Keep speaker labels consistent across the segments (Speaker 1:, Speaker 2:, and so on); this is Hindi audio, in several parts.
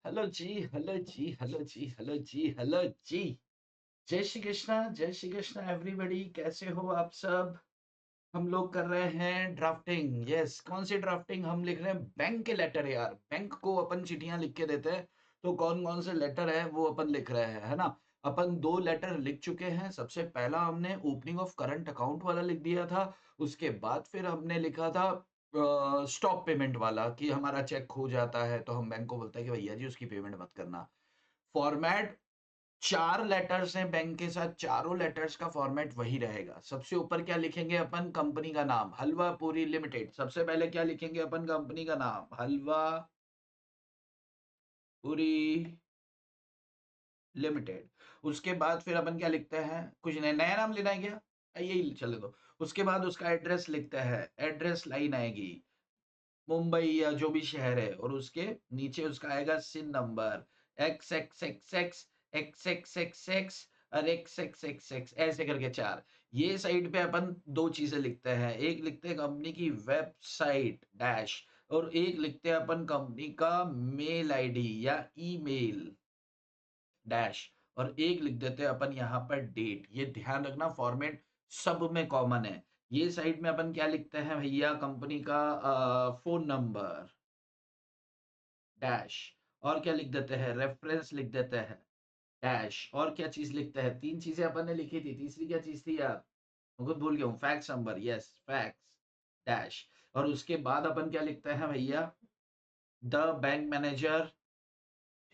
Speaker 1: हेलो जी, हेलो जी, हेलो जी, हेलो जी, हेलो जी। जय श्री कृष्णा एवरीबॉडी, कैसे हो आप सब? हम लोग कर रहे हैं ड्राफ्टिंग। यस, कौन सी ड्राफ्टिंग? हम लिख रहे हैं बैंक के लेटर यार। बैंक को अपन चिट्ठियां लिख के देते हैं, तो कौन कौन से लेटर है वो अपन लिख रहे हैं, है ना? अपन दो लेटर लिख चुके हैं। सबसे पहला हमने ओपनिंग ऑफ करंट अकाउंट वाला लिख दिया था। उसके बाद फिर हमने लिखा था स्टॉप पेमेंट वाला, कि हमारा चेक खो जाता है तो हम बैंक को बोलते हैं कि भैया जी उसकी पेमेंट मत करना। फॉर्मेट चार लेटर्स हैं बैंक के साथ, चारों लेटर्स का फॉर्मेट वही रहेगा। सबसे ऊपर क्या लिखेंगे अपन? कंपनी का नाम, हलवा पूरी लिमिटेड। सबसे पहले क्या लिखेंगे अपन? कंपनी का नाम, हलवा पूरी लिमिटेड। उसके बाद फिर अपन क्या लिखते हैं? कुछ नया नया नाम लेना है क्या? यही चले दो। उसके बाद उसका एड्रेस लिखते हैं, एड्रेस लाइन आएगी मुंबई या जो भी शहर है, और उसके नीचे उसका आएगा SIN number x x x x x x x x और एक्स एक्स एक्स एक्स, ऐसे करके चार। ये साइड पे अपन दो चीजें लिखते हैं, एक लिखते हैं कंपनी की वेबसाइट डैश, और एक लिखते हैं अपन कंपनी का मेल आईडी या ईमेल डैश, और एक लिख देते हैं अपन यहाँ पर डेट। ये ध्यान रखना, फॉर्मेट सब में कॉमन है। ये साइड में अपन क्या लिखते हैं भैया? कंपनी का फोन नंबर डैश, और क्या लिख देते हैं? रेफरेंस लिख देते हैं डैश, और क्या चीज लिखते हैं? तीन चीजें अपन ने लिखी थी, तीसरी क्या चीज थी यार? मैं खुद भूल गया हूँ। Fax number, yes, fax dash. और उसके बाद अपन क्या लिखते हैं भैया? The bank manager.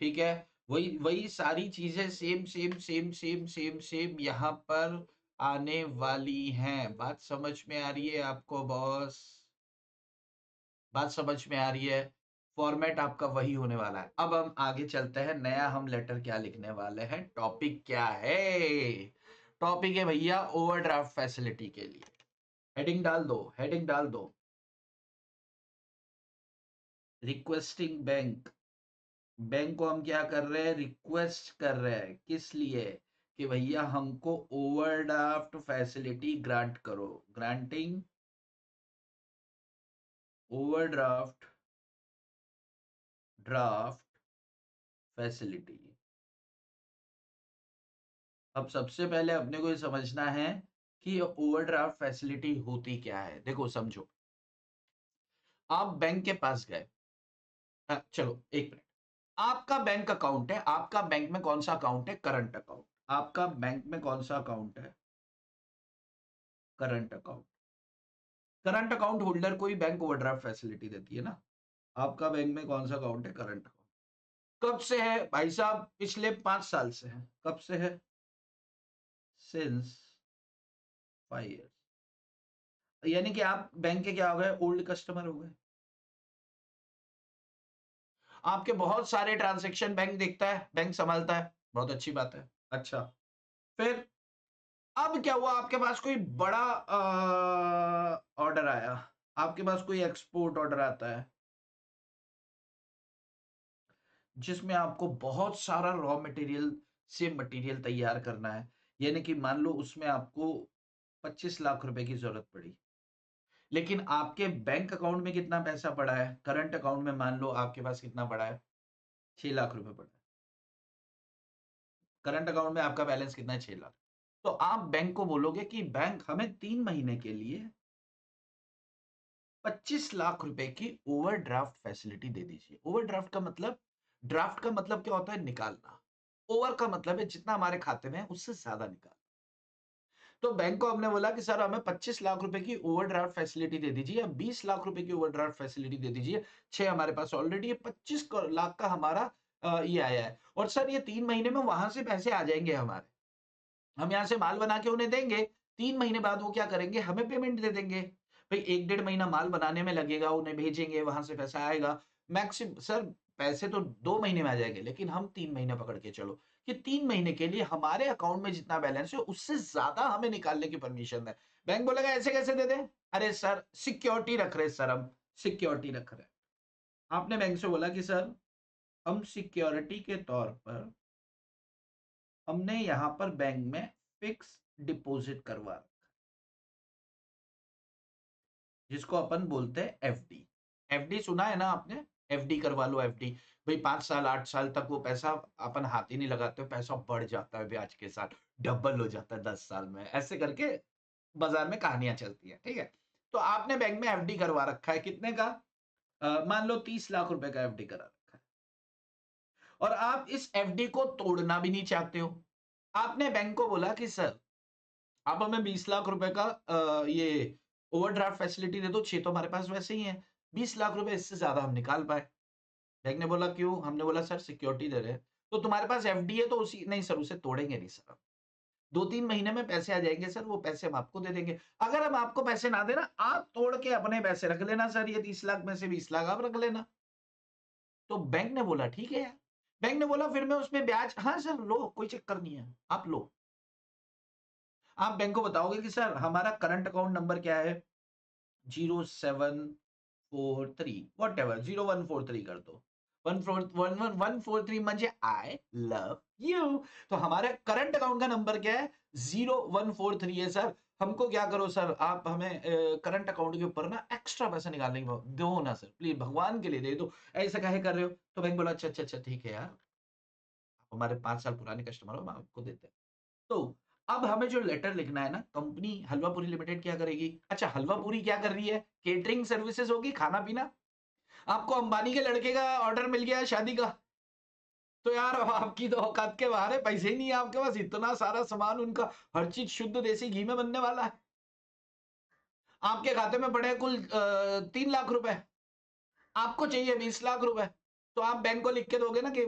Speaker 1: ठीक है, वही वही सारी चीजें same same same same same same यहाँ पर आने वाली हैं। बात समझ में आ रही है आपको बॉस? बात समझ में आ रही है? फॉर्मेट आपका वही होने वाला है। अब हम आगे चलते हैं, नया हम लेटर क्या लिखने वाले हैं? टॉपिक क्या है? टॉपिक है भैया ओवरड्राफ्ट फैसिलिटी के लिए। हेडिंग डाल दो, हेडिंग डाल दो, रिक्वेस्टिंग बैंक। बैंक को हम क्या कर रहे हैं? रिक्वेस्ट कर रहे हैं। किस लिए? कि भैया हमको ओवरड्राफ्ट फैसिलिटी ग्रांट करो। Granting overdraft draft facility. अब सबसे पहले अपने को ये समझना है कि ओवरड्राफ्ट फैसिलिटी होती क्या है। देखो समझो, आप बैंक के पास गए। चलो एक मिनट। आपका बैंक अकाउंट है, आपका बैंक में कौन सा अकाउंट है? Current account. आपका बैंक में कौन सा अकाउंट है? Current account. Current account holder को ही बैंक ओवरड्राफ्ट फैसिलिटी देती है ना। आपका बैंक में कौन सा अकाउंट है? Current account. कब से है भाई साहब? पिछले 5 साल से है। कब से है? Since 5 years. यानी कि आप बैंक के क्या हो गए? ओल्ड कस्टमर हो गए। आपके बहुत सारे ट्रांजैक्शन बैंक देखता है, बैंक संभालता है, बहुत अच्छी बात है। अच्छा, फिर अब क्या हुआ? आपके पास कोई बड़ा ऑर्डर आया, आपके पास कोई एक्सपोर्ट ऑर्डर आता है जिसमें आपको बहुत सारा रॉ मटेरियल से मटेरियल तैयार करना है। यानी कि मान लो उसमें आपको 25 लाख रुपए की जरूरत पड़ी, लेकिन आपके बैंक अकाउंट में कितना पैसा पड़ा है? करंट अकाउंट में मान लो आपके पास कितना पड़ा है? 6 लाख रुपए पड़ा है। करंट अकाउंट में आपका बैलेंस कितना है? 6 लाख। तो आप बैंक को बोलोगे कि बैंक हमें 3 महीने के लिए 25 लाख रुपए की ओवरड्राफ्ट फैसिलिटी दे दीजिए। ओवरड्राफ्ट का मतलब, ड्राफ्ट का मतलब क्या होता है? निकालना। ओवर का मतलब है जितना हमारे खाते में है उससे ज्यादा निकाल। तो बैंक को हमने बोला कि सर हमें 25 लाख रुपए की ओवरड्राफ्ट फैसिलिटी दे दीजिए, या 20 लाख रुपए की ओवरड्राफ्ट फैसिलिटी दे दीजिए। 6 हमारे पास ऑलरेडी, ये 25 लाख का हमारा ये आया है। और सर ये 3 महीने में वहां से पैसे आ जाएंगे हमारे, हम यहाँ से माल बना के उन्हें देंगे, 3 महीने बाद वो क्या करेंगे? हमें पेमेंट दे देंगे। भाई 1 डेढ़ महीना माल बनाने में लगेगा, उन्हें भेजेंगे, वहां से पैसा आएगा। मैक्सिमम सर पैसे तो 2 महीने में आ जाएंगे, लेकिन हम 3 महीने पकड़ के चलो कि 3 महीने के लिए हमारे अकाउंट में जितना बैलेंस है उससे ज्यादा हमें निकालने की परमिशन है। बैंक बोलेगा ऐसे कैसे दे दें? अरे सर सिक्योरिटी रख रहे सर, हम सिक्योरिटी रख रहे। आपने बैंक से बोला कि सर हम सिक्योरिटी के तौर पर हमने यहाँ पर बैंक में फिक्स डिपॉजिट करवा, जिसको अपन बोलते हैं एफडी। एफडी सुना है ना आपने? एफडी करवा लो, एफडी भाई 5 साल 8 साल तक वो पैसा अपन हाथ ही नहीं लगाते, पैसा बढ़ जाता है ब्याज के साथ, डबल हो जाता है 10 साल में, ऐसे करके बाजार में कहानियां चलती है। ठीक है, तो आपने बैंक में एफडी करवा रखा है, कितने का? मान लो 30 लाख रुपए का एफडी करा रखा है, और आप इस एफडी को तोड़ना भी नहीं चाहते हो। आपने बैंक को बोला कि सर आप हमें 20 लाख रुपए का ये ओवरड्राफ्ट फैसिलिटी दे दो, 6 तो हमारे पास वैसे ही है, 20 लाख रुपए इससे ज्यादा हम निकाल पाए। बैंक ने बोला क्यों? हमने बोला सर सिक्योरिटी दे रहे हैं। तो तुम्हारे पास एफडी है तो उसी, नहीं सर उसे तोड़ेंगे नहीं सर, 2-3 महीने में पैसे आ जाएंगे सर, वो पैसे हम आपको दे देंगे। अगर हम आपको पैसे ना देना, आप तोड़ के अपने पैसे रख लेना सर, ये 30 लाख में से 20 लाख आप रख लेना। तो बैंक ने बोला ठीक है यार। बैंक ने बोला फिर मैं उसमें ब्याज, हाँ सर लो, कोई चक्कर नहीं है, आप लो। आप बैंक को बताओगे कि सर हमारा करंट अकाउंट नंबर क्या है, 0743 वॉट एवर, 0143 कर दो, 141 म्हणजे आई लव यू। तो हमारे करंट अकाउंट का नंबर क्या है? 0143 है सर। हमको क्या करो सर, आप हमें करंट अकाउंट के ऊपर ना एक्स्ट्रा पैसा निकालने की दो ना सर, प्लीज भगवान के लिए दे दो, ऐसा काहे कर रहे हो? तो बैंक बोला अच्छा अच्छा अच्छा ठीक है यार, आप हमारे 5 साल पुराने कस्टमर हो, हम आपको देते हैं। तो अब हमें जो लेटर लिखना है ना, कंपनी हलवापुरी लिमिटेड क्या करेगी? अच्छा हलवापुरी क्या कर रही है? केटरिंग सर्विसेज होगी, खाना पीना। आपको अंबानी के लड़के का ऑर्डर मिल गया है शादी का, तो यार आपकी तो औकात के बाहर है, पैसे ही नहीं है आपके पास, इतना सारा सामान उनका, हर चीज शुद्ध देसी घी में बनने वाला है, आपके खाते में पड़े हैं कुल 3 लाख रुपए, आपको चाहिए 20 लाख रुपए। तो आप बैंक को लिख के दोगे ना कि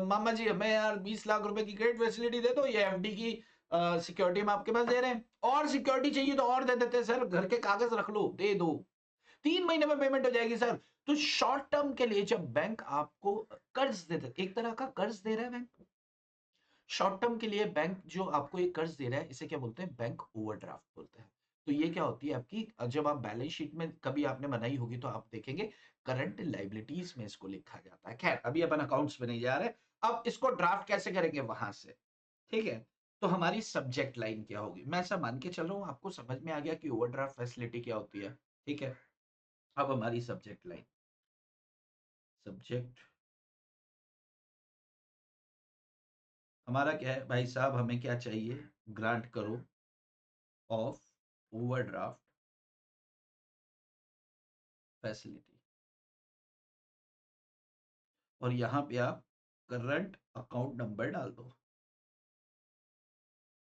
Speaker 1: मामा जी हमें यार 20 लाख रुपए की क्रेडिट फैसिलिटी दे दो, ये एफडी की सिक्योरिटी हम आपके पास दे रहे हैं, और सिक्योरिटी चाहिए तो और दे देते हैं सर, घर के कागज रख लो, दे दो, 3 महीने में पेमेंट हो जाएगी सर। तो शॉर्ट टर्म के लिए जब बैंक आपको कर्ज देता, एक तरह का कर्ज दे रहा है बैंक, शॉर्ट टर्म के लिए बैंक जो आपको एक कर्ज दे रहा है, इसे क्या बोलते हैं? बैंक ओवरड्राफ्ट बोलते हैं। तो ये क्या होती है आपकी, जब आप बैलेंस शीट में कभी आपने बनाई होगी तो आप देखेंगे करंट लाइबिलिटीज में इसको लिखा जाता है। खैर अभी अपन अकाउंट्स में नहीं जा रहे, अब इसको ड्राफ्ट कैसे करेंगे वहां से, ठीक है? तो हमारी सब्जेक्ट लाइन क्या होगी, मैं ऐसा मान के चल रहा हूं आपको समझ में आ गया कि ओवरड्राफ्ट फैसिलिटी क्या होती है, ठीक है? अब हमारी सब्जेक्ट लाइन, सब्जेक्ट हमारा क्या है भाई साहब, हमें क्या चाहिए? ग्रांट करो ऑफ ओवरड्राफ्ट फैसिलिटी, और यहां पे आप करंट अकाउंट नंबर डाल दो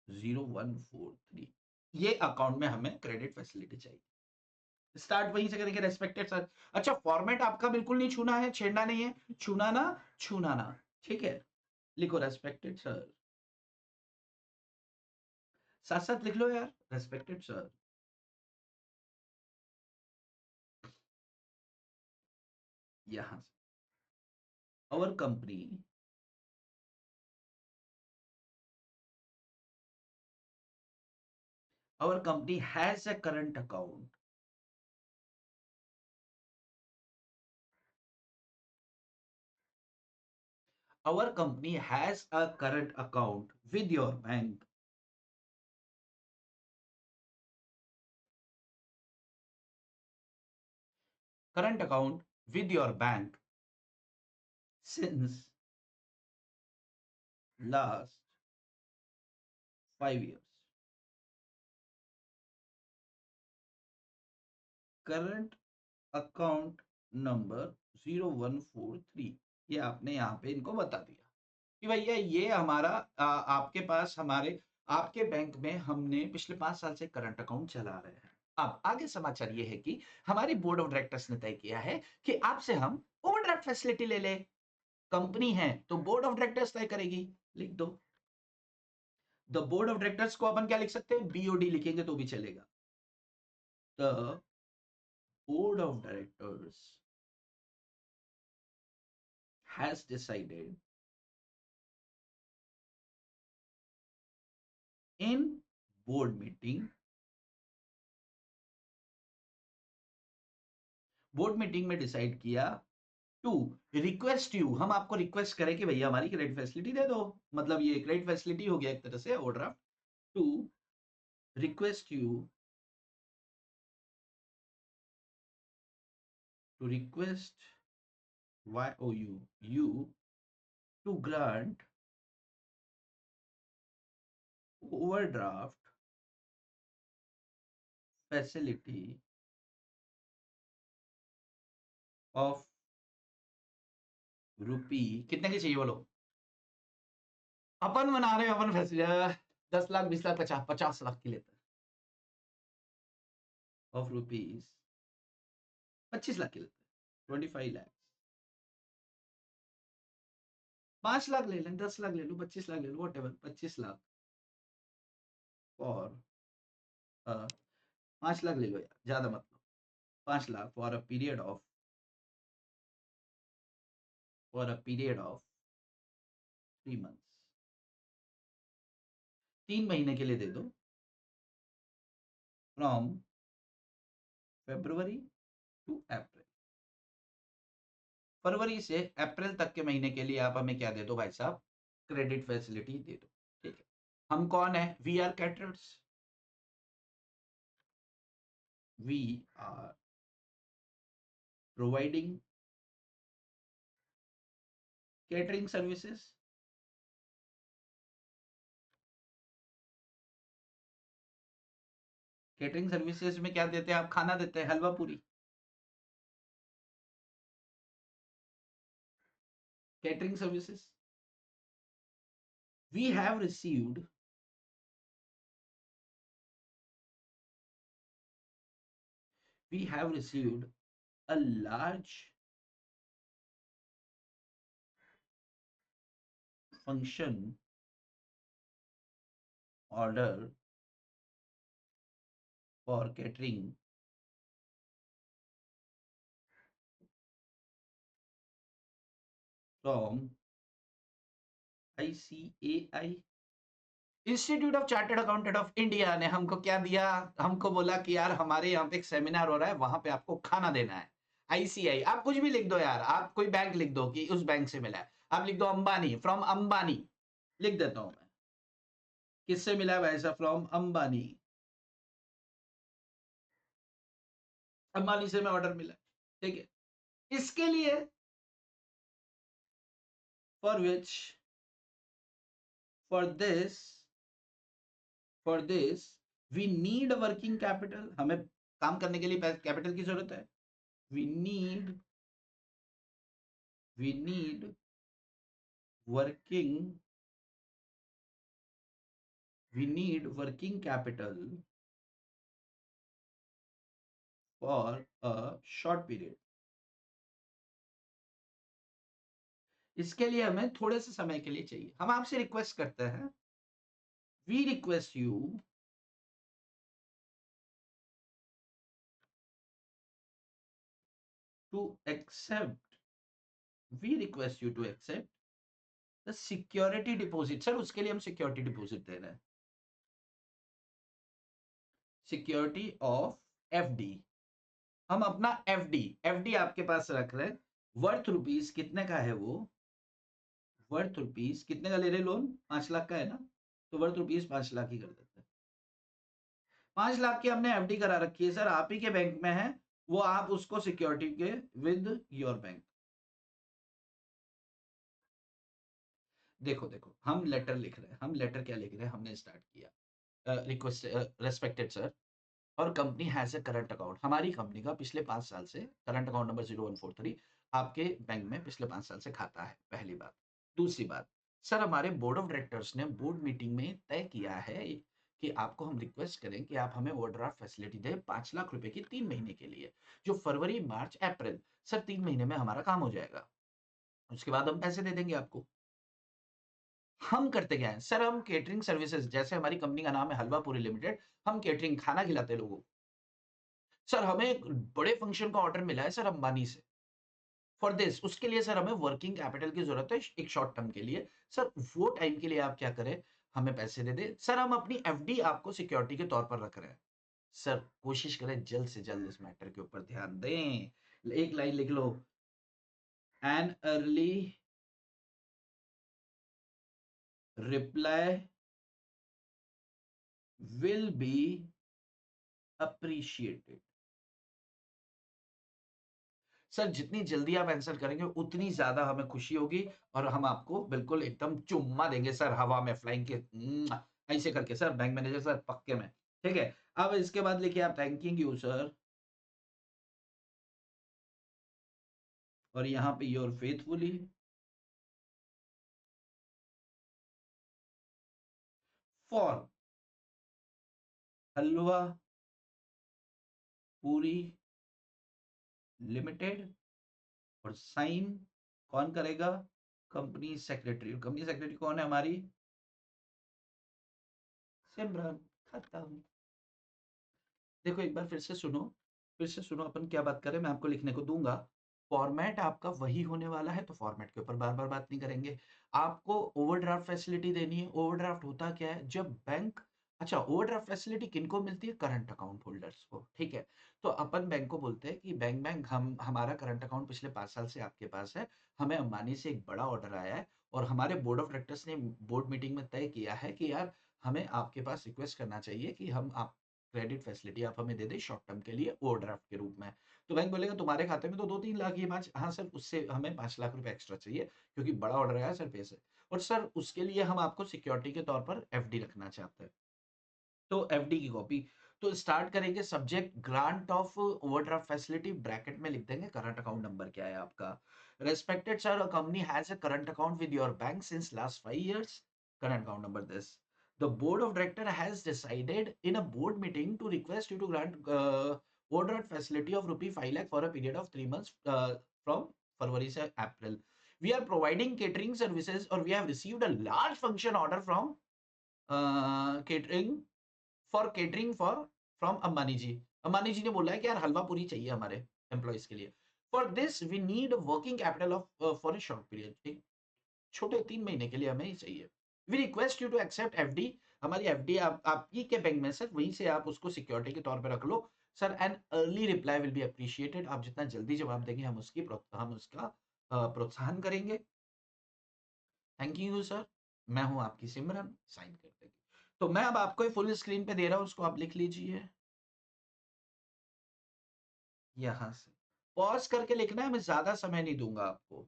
Speaker 1: 0143, ये अकाउंट में हमें क्रेडिट फैसिलिटी चाहिए। स्टार्ट वहीं से करेंगे, रेस्पेक्टेड सर। अच्छा फॉर्मेट आपका बिल्कुल नहीं छूना है, छेड़ना नहीं है, छूना ना, छूना ना, ठीक है? लिखो रेस्पेक्टेड सर, साथ साथ लिख लो यार, रेस्पेक्टेड सर। यहां से our company has a current account, our company has a current account with your bank, current account with your bank since last 5 years. Current account number 0143, ये आपने यहाँ पे इनको बता दिया कि भैया ये हमारा आपके पास हमारे आपके बैंक में हमने पिछले 5 साल से करंट अकाउंट चला रहे हैं। अब आगे समाचार ये है कि हमारी बोर्ड ऑफ डायरेक्टर्स ने तय किया है कि आपसे हम ओवरड्राफ्ट फैसिलिटी ले ले, कंपनी है तो बोर्ड ऑफ डायरेक्टर्स तय करेगी, लिख दो। द बोर्ड ऑफ डायरेक्टर्स को अपन क्या लिख सकते हैं? बीओडी लिखेंगे तो भी चलेगा। The board of directors has decided in board meeting, board meeting में डिसाइड किया टू रिक्वेस्ट यू, हम आपको रिक्वेस्ट करें कि भैया हमारी क्रेडिट फैसिलिटी दे दो, मतलब ये क्रेडिट फैसिलिटी हो गया एक तरह से overdraft, to request you, to request YOU to grant overdraft facility of rupee कितने की चाहिए बोलो? अपन बना रहे हैं, अपन फैसिलिटी 10 लाख 20 लाख 50 लाख की लेते हैं, ऑफ रुपीज 25 लाख की लेते हैं, 25 लाख, 5 लाख ले लें, 10 लाख ले लो, 25 लाख ले लो, वॉट एवर, 25 लाख और 5 लाख ले लो यार, ज्यादा मत लो, 5 lakh for a period of 3 months, 3 महीने के लिए दे दो, फ्रॉम फरवरी टू अप्रैल, फरवरी से अप्रैल तक के महीने के लिए आप हमें क्या दे दो भाई साहब, क्रेडिट फैसिलिटी दे दो। ठीक है, हम कौन है? We are caterers, we are providing catering services, catering services में क्या देते हैं आप? खाना देते हैं, halwa puri, catering services. We have received a large function order for catering from ICAI, Institute of Chartered Accountant of India ने हमको क्या दिया? हमको बोला कि यार हमारे यहाँ पे एक सेमिनार हो रहा है, वहां पे आपको खाना देना है। आईसीआई, आप कुछ भी लिख दो यार, आप कोई बैंक लिख दो कि उस बैंक से मिला है, आप लिख दो अंबानी, फ्रॉम अंबानी, लिख देता हूं मैं, किससे मिला है भाई साहब? फ्रॉम अंबानी, अंबानी से मैं ऑर्डर मिला, ठीक है। इसके लिए for which for this we need working capital, हमें काम करने के लिए कैपिटल की जरूरत है। We need working working capital for a short period, इसके लिए हमें थोड़े से समय के लिए चाहिए। हम आपसे रिक्वेस्ट करते हैं, we request you to accept the security deposit. Sir उसके लिए हम सिक्योरिटी डिपॉजिट दे रहे हैं, सिक्योरिटी ऑफ एफडी, हम अपना एफडी आपके पास रख रहे हैं, वर्थ रुपीज कितने का है वो? वर्थ रुपीज कितने का ले रहे? लोन 5 लाख का है ना, तो वर्थ रुपीज 5 लाख ही कर देते हैं। 5 लाख की हमने एफडी करा रखी है सर, आप ही के बैंक में है वो, आप उसको सिक्योरिटी के विद योर बैंक। देखो देखो, हम लेटर लिख रहे हैं, हम लेटर क्या लिख रहे हैं? हमने स्टार्ट किया, रिक्वेस्ट रेस्पेक्टेड सर, और company has a current account, हमारी कंपनी का पिछले 5 साल से करंट अकाउंट नंबर 0143 आपके बैंक में पिछले 5 साल से खाता है, पहली बात। दूसरी बात, सर हमारे बोर्ड ऑफ डायरेक्टर्स ने बोर्ड मीटिंग में तय किया है कि आपको हम रिक्वेस्ट करें कि आप हमें ओवरड्राफ्ट फैसिलिटी दें 5 लाख रुपए की 3 महीने के लिए, जो फरवरी मार्च अप्रैल, सर 3 महीने में हमारा काम हो जाएगा, उसके बाद हम पैसे दे देंगे आपको। हम करते क्या है सर? हम केटरिंग सर्विसेज, जैसे हमारी कंपनी का नाम है हलवा पूरी लिमिटेड, हम केटरिंग खाना खिलाते लोगों को। सर हमें एक बड़े फंक्शन का ऑर्डर मिला है सर अंबानी से, फॉर दिस, उसके लिए सर हमें वर्किंग कैपिटल की जरूरत है एक शॉर्ट टर्म के लिए, सर वो टाइम के लिए आप क्या करें, हमें पैसे दे दे सर, हम अपनी एफडी आपको सिक्योरिटी के तौर पर रख रहे हैं। सर कोशिश करें जल्द से जल्द इस मैटर के ऊपर ध्यान दें, एक लाइन लिख लो, an early reply will be appreciated। Sir जितनी जल्दी आप आंसर करेंगे उतनी ज्यादा हमें खुशी होगी और हम आपको बिल्कुल एकदम चुम्मा देंगे सर, हवा में फ्लाइंग के ऐसे करके सर, बैंक मैनेजर सर पक्के में। ठीक है, अब इसके बाद लिखिए आप थैंकिंग यू सर, और यहाँ पे योर फेथफुली फॉर हलवा पूरी लिमिटेड, और साइन कौन करेगा? Company secretary. कंपनी सेक्रेटरी कौन है हमारी? सिमरन। खत्म। देखो एक बार फिर से सुनो अपन क्या बात करें, मैं आपको लिखने को दूंगा। फॉर्मेट आपका वही होने वाला है, तो फॉर्मेट के ऊपर बार बार बात नहीं करेंगे। आपको ओवरड्राफ्ट फैसिलिटी देनी है। ओवरड्राफ्ट होता क्या है? जब बैंक, अच्छा ओवरड्राफ्ट फैसिलिटी किनको मिलती है? करंट अकाउंट होल्डर्स को, ठीक है। तो अपन बैंक को बोलते हैं कि बैंक बैंक हम हमारा करंट अकाउंट पिछले 5 साल से आपके पास है, हमें अंबानी से एक बड़ा ऑर्डर आया है, और हमारे बोर्ड ऑफ डायरेक्टर्स ने बोर्ड मीटिंग में तय किया है कि यार हमें आपके पास रिक्वेस्ट करना चाहिए कि हम आप क्रेडिट फैसिलिटी आप हमें दे दें शॉर्ट टर्म के लिए ओवरड्राफ्ट के रूप में। तो बैंक बोलेगा तुम्हारे खाते में तो 2-3 लाख, ये 5, हाँ सर उससे हमें 5 लाख रुपए एक्स्ट्रा चाहिए क्योंकि बड़ा ऑर्डर आया सर पैसे, और सर उसके लिए हम आपको सिक्योरिटी के तौर पर एफडी रखना चाहते हैं। तो एफडी की कॉपी, तो स्टार्ट करेंगे subject grant of overdraft facility, bracket में लिख देंगे करंट अकाउंट नंबर क्या है आपका। Respected sir, a company has a current account with your bank since last 5 years, current account number this. The board of director has decided in a board meeting to request you to grant overdraft facility of rupee 5 lakh for a period of 3 months from February to April. We are providing catering services, or we have received a large function order from catering for from Ambani ji. Ambani ji ने बोला है कि यार हलवा पूरी चाहिए हमारे एम्प्लॉइज के लिए। For this we need working capital of for a short period, एक छोटे 3 महीने के लिए हमें ही चाहिए। We request you to accept FD, हमारी एफडी आप ही के बैंक में सर, वहीं से आप उसको सिक्योरिटी के तौर पे रख लो sir, and early reply will be appreciated, आप जितना जल्दी जवाब देंगे हम उसका प्रोत्साहन करेंगे। थैंक यू सर, मैं हूं आपकी सिमरन, साइन कर देंगे। तो मैं अब आपको फुल स्क्रीन पे दे रहा हूं, उसको आप लिख लीजिए यहां से। पॉज करके लिखना है, मैं ज्यादा समय नहीं दूंगा आपको,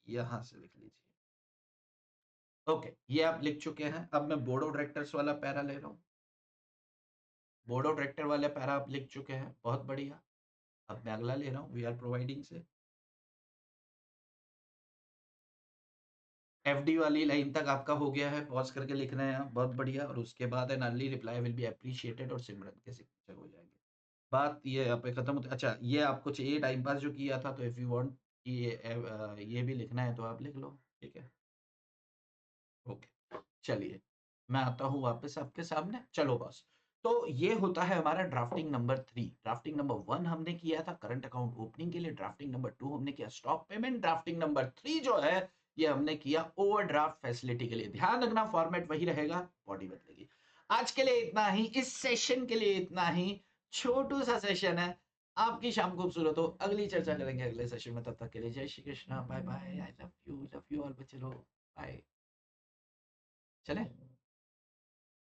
Speaker 1: यहां से लिख लीजिए। ओके, ये आप लिख चुके हैं। अब मैं बोर्ड ऑफ डायरेक्टर्स वाला पैरा ले रहा हूं। बोर्ड ऑफ डायरेक्टर वाले पैरा आप लिख चुके हैं, बहुत बढ़िया। अब मैं अगला ले रहा हूं, वी आर प्रोवाइडिंग से एफडी वाली लाइन तक आपका हो गया है, पॉज करके लिखना है आप, बहुत बढ़िया। और उसके बाद N early reply will be appreciated, और सिमरन के सिग्नेचर हो जाएंगे। बात ये यहाँ पे खत्म होती है। अच्छा ये आपको चाहिए टाइम पास जो किया था, तो इफ यू वांट ये भी लिखना है तो आप लिख लो, ठीक है। ओके, चलिए मैं आता हूँ वापस आपके सामने। चलो बॉस, तो ये होता है हमारा ड्राफ्टिंग नंबर 3। ड्राफ्टिंग नंबर 1 हमने किया था करंट अकाउंट ओपनिंग के लिए, ड्राफ्टिंग नंबर 2 हमने किया स्टॉप पेमेंट, ड्राफ्टिंग नंबर 3 जो है ये हमने किया ओवरड्राफ्ट फैसिलिटी के लिए। ध्यान रखना फॉर्मेट वही रहेगा, बॉडी बदलेगी। आज के लिए इतना ही, इस सेशन के लिए इतना ही, छोटू सा सेशन है। आपकी शाम खूबसूरत हो, अगली चर्चा करेंगे अगले सेशन में, तब तक के लिए जय Shri Krishna, bye bye, I love you all बच्चे लोग, बाय। चले।